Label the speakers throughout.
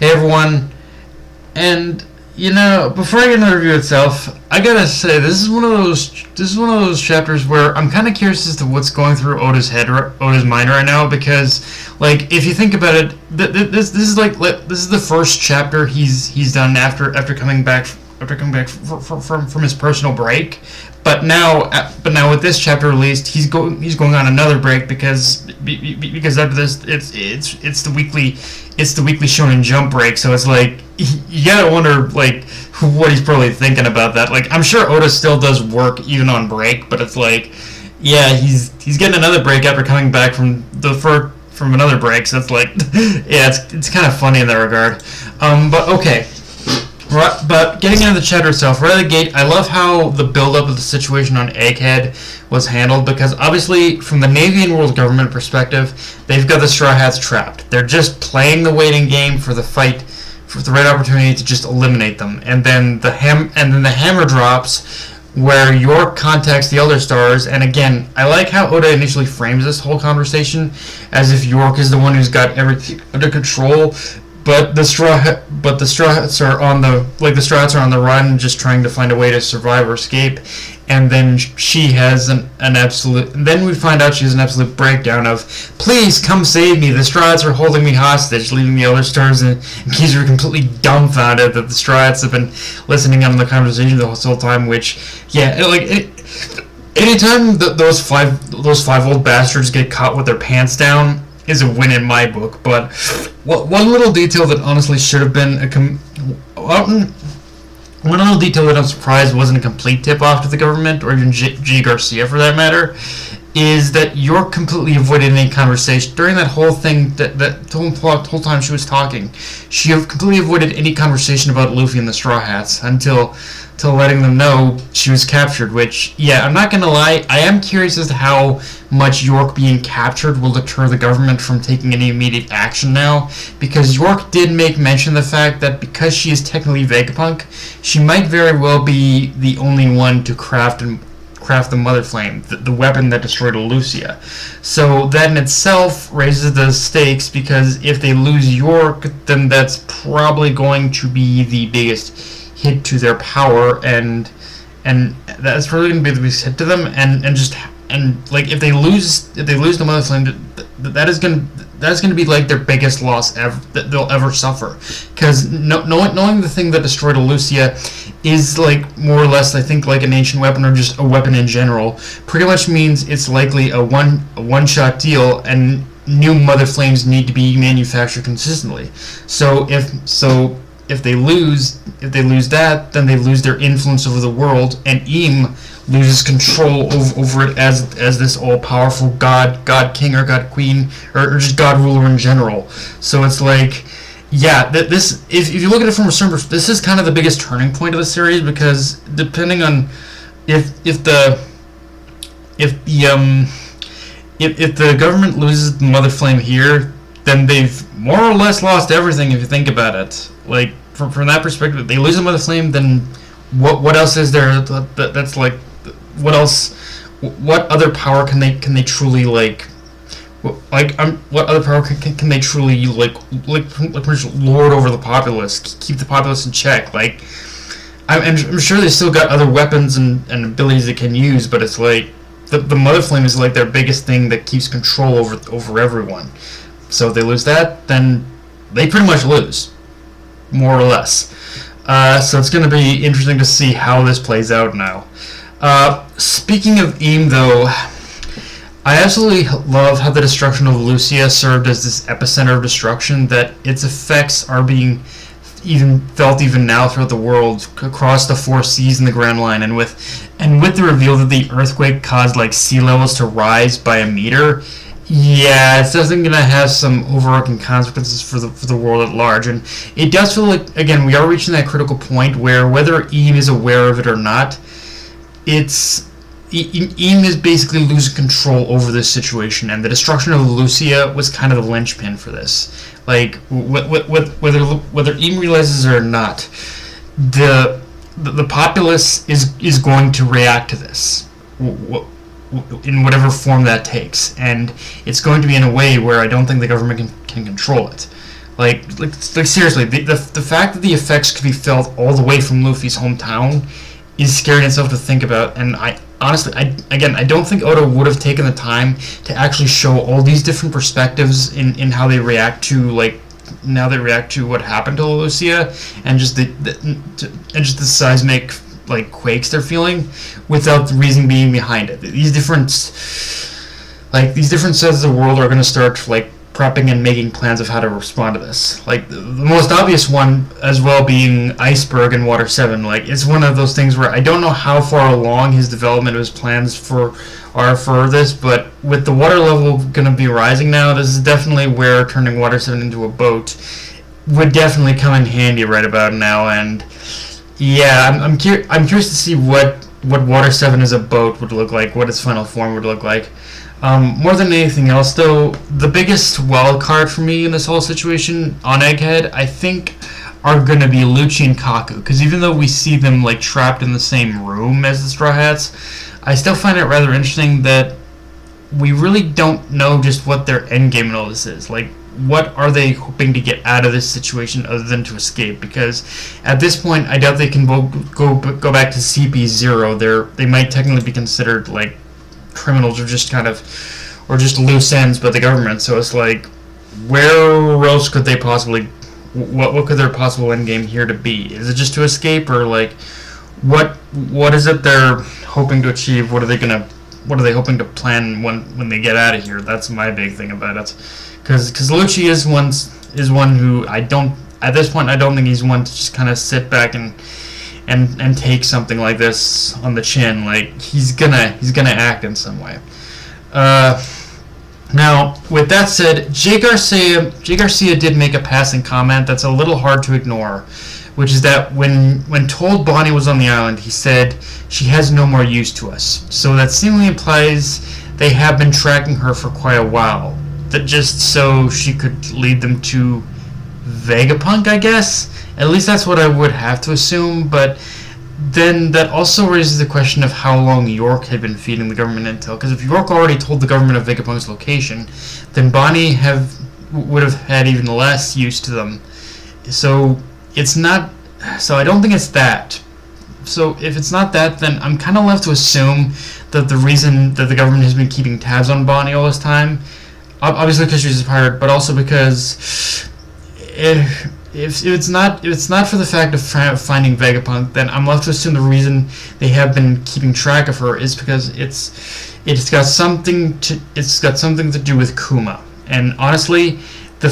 Speaker 1: Hey everyone, and before I get into the review itself, I gotta say this is one of those chapters where I'm kind of curious as to what's going through Oda's mind right now, because like if you think about it, this is the first chapter he's done after coming back from his personal break. But now with this chapter released, he's going on another break because after this it's the weekly Shonen Jump break. So it's like you gotta wonder like what he's probably thinking about that. Like I'm sure Oda still does work even on break, but it's like yeah he's getting another break after coming back from another break. So it's like yeah it's kind of funny in that regard. But okay. Right, but getting into the chapter itself, right out of the gate, I love how the build-up of the situation on Egghead was handled, because obviously, from the Navy and World Government perspective, they've got the Straw Hats trapped. They're just playing the waiting game for the fight, for the right opportunity to just eliminate them. And then the hammer drops, where York contacts the Elder Stars, and again, I like how Oda initially frames this whole conversation as if York is the one who's got everything under control. But the Straw Hats are on the run, just trying to find a way to survive or escape. And then she has an absolute. Then we find out she has an absolute breakdown of, "Please come save me! The Straw Hats are holding me hostage," leaving the Elder Stars and Kizaru completely dumbfounded that the Straw Hats have been listening in on the conversation the whole time. Which, yeah, anytime those five old bastards get caught with their pants down is a win in my book. But one little detail that honestly should have been one little detail that I'm surprised wasn't a complete tip-off to the government, or even G. Garcia for that matter, is that York completely avoided any conversation during that whole thing. That whole time she was talking, she completely avoided any conversation about Luffy and the Straw Hats until letting them know she was captured. Which, yeah, I'm not gonna lie, I am curious as to how much York being captured will deter the government from taking any immediate action now, because York did make mention of the fact that because she is technically Vegapunk, she might very well be the only one to craft the Mother Flame, the weapon that destroyed Lucia. So that in itself raises the stakes, because if they lose York, then that's probably going to be the biggest hit to their power, and that's probably going to be the biggest hit to them, and like if they lose the Mother Flame, that is going to be like their biggest loss ever that they'll ever suffer, because knowing the thing that destroyed Lucia is like more or less, I think, like an ancient weapon or just a weapon in general, pretty much means it's likely a one-shot deal, and new Mother Flames need to be manufactured consistently. So if they lose that, then they lose their influence over the world, and Im loses control over it as this all-powerful god king or god queen or just god ruler in general. So it's like, yeah, this if you look at it from a certain perspective, this is kind of the biggest turning point of the series, because depending on if the government loses the Mother Flame here, then they've more or less lost everything if you think about it. Like from that perspective, they lose the Mother Flame, then what else is there that's like, what else, what other power can they truly like what other power can they truly like lord over the populace, keep the populace in check? Like I'm sure they still got other weapons and abilities they can use, but it's like the Mother Flame is like their biggest thing that keeps control over everyone. So if they lose that, then they pretty much lose, more or less. So it's going to be interesting to see how this plays out now. Speaking of Im, though, I absolutely love how the destruction of Lucia served as this epicenter of destruction, that its effects are being felt even now throughout the world, across the four seas and the Grand Line, and with the reveal that the earthquake caused like sea levels to rise by a meter. Yeah, it's definitely going to have some overarching consequences for the world at large, and it does feel like, again, we are reaching that critical point where, whether Im is aware of it or not, Im is basically losing control over this situation, and the destruction of Lucia was kind of the linchpin for this. Like, whether Im realizes it or not, the populace is going to react to this. In whatever form that takes, and it's going to be in a way where I don't think the government can control it. Like seriously, the fact that the effects could be felt all the way from Luffy's hometown is scary in itself to think about. And I honestly, I don't think Oda would have taken the time to actually show all these different perspectives in how they react to what happened to Lucia, and just the seismic like quakes they're feeling, without the reason being behind it. These different sets of the world are going to start like prepping and making plans of how to respond to this. Like the most obvious one as well being Iceberg in Water 7. Like it's one of those things where I don't know how far along his development of his plans are for this, but with the water level going to be rising now, this is definitely where turning Water 7 into a boat would definitely come in handy right about now. And yeah, I'm curious to see what Water 7 as a boat would look like, what its final form would look like. More than anything else, though, the biggest wild card for me in this whole situation on Egghead, I think, are going to be Lucci and Kaku. Because even though we see them like trapped in the same room as the Straw Hats, I still find it rather interesting that we really don't know just what their endgame in all this is. Like, what are they hoping to get out of this situation other than to escape? Because at this point, I doubt they can go back to CP0. They might technically be considered like criminals, or just loose ends by the government. So it's like, where else could they possibly, what could their possible end game here to be? Is it just to escape, or like what is it they're hoping to achieve? What are they hoping to plan when they get out of here? That's my big thing about it. Because Lucci is one who at this point I don't think he's one to just kind of sit back and take something like this on the chin. Like he's gonna act in some way. Now, with that said, Jay Garcia did make a passing comment that's a little hard to ignore, which is that when told Bonnie was on the island, he said she has no more use to us. So that seemingly implies they have been tracking her for quite a while. That just so she could lead them to Vegapunk, I guess. At least that's what I would have to assume, but then that also raises the question of how long York had been feeding the government intel. Because if York already told the government of Vegapunk's location, then Bonnie would have had even less use to them. So it's not. So I don't think it's that. So if it's not that, then I'm kind of left to assume that the reason that the government has been keeping tabs on Bonnie all this time, obviously because she's a pirate, but also because if it's not for the fact of finding Vegapunk, then I'm left to assume the reason they have been keeping track of her is because it's got something to do with Kuma. And honestly, the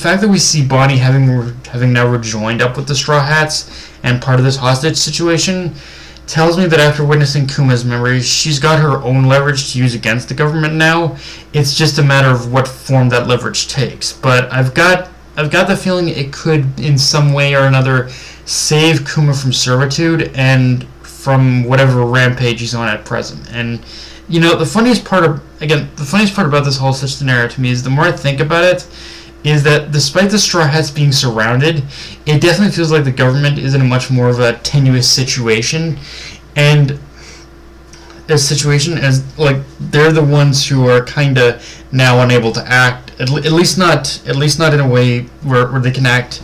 Speaker 1: fact that we see Bonnie having now rejoined up with the Straw Hats and part of this hostage situation tells me that after witnessing Kuma's memories, she's got her own leverage to use against the government now. It's just a matter of what form that leverage takes. But I've got the feeling it could, in some way or another, save Kuma from servitude and from whatever rampage he's on at present. And the funniest part about this whole scenario to me is, the more I think about it, is that despite the Straw Hats being surrounded, it definitely feels like the government is in a much more of a tenuous situation, and a situation as like they're the ones who are kind of now unable to act, at least not in a way where they can act,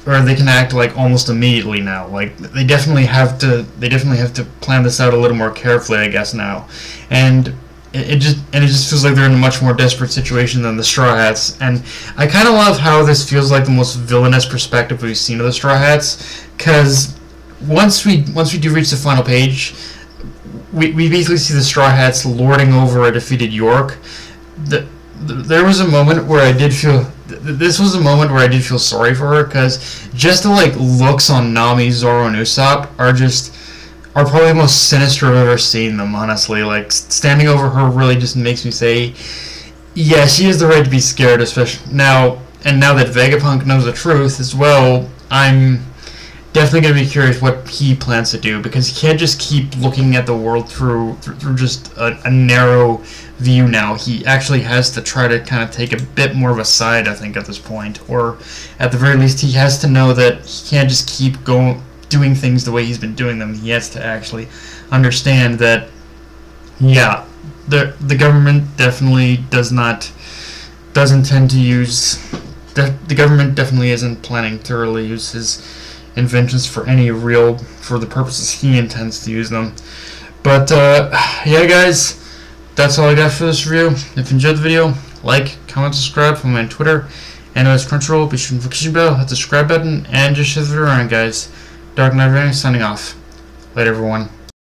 Speaker 1: or they can act like almost immediately now. Like they definitely have to plan this out a little more carefully, I guess, now, and it just feels like they're in a much more desperate situation than the Straw Hats. And I kind of love how this feels like the most villainous perspective we've seen of the Straw Hats, because once we do reach the final page, we basically see the Straw Hats lording over a defeated York. There was a moment where I did feel. This was a moment where I did feel sorry for her, because just the looks on Nami, Zoro, and Usopp are probably the most sinister I've ever seen them. Honestly, standing over her really just makes me say, yeah, she has the right to be scared, especially now. And now that Vegapunk knows the truth as well, I'm definitely going to be curious what he plans to do, because he can't just keep looking at the world through just a narrow view now. He actually has to try to kind of take a bit more of a side, I think, at this point. Or at the very least, he has to know that he can't just keep doing things the way he's been doing them. He has to actually understand that, yeah, the government definitely does intend to use the government definitely isn't planning to really use his inventions for the purposes he intends to use them. But yeah, guys, that's all I got for this review. If you enjoyed the video, like, comment, subscribe, follow me on Twitter, and as Crunchyroll, be sure to click the bell, hit the subscribe button, and just share the video around, guys. Dark Knight Running signing off. Later, everyone.